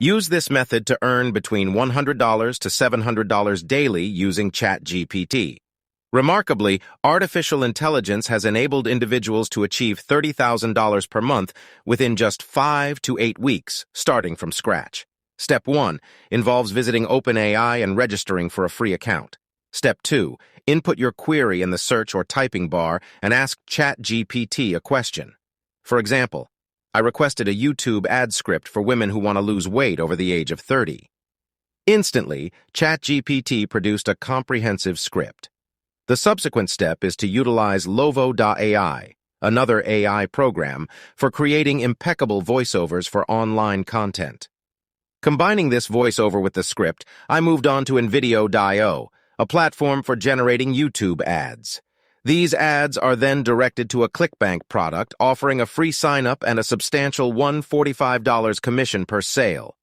Use this method to earn between $100 to $700 daily using ChatGPT. Remarkably, artificial intelligence has enabled individuals to achieve $30,000 per month within just 5 to 8 weeks, starting from scratch. Step 1 involves visiting OpenAI and registering for a free account. Step 2, input your query in the search or typing bar and ask ChatGPT a question. For example, I requested a YouTube ad script for women who want to lose weight over the age of 30. Instantly, ChatGPT produced a comprehensive script. The subsequent step is to utilize wealthyai, another AI program, for creating impeccable voiceovers for online content. Combining this voiceover with the script, I moved on to Nvidia.io, a platform for generating YouTube ads. These ads are then directed to a ClickBank product offering a free sign-up and a substantial $145 commission per sale.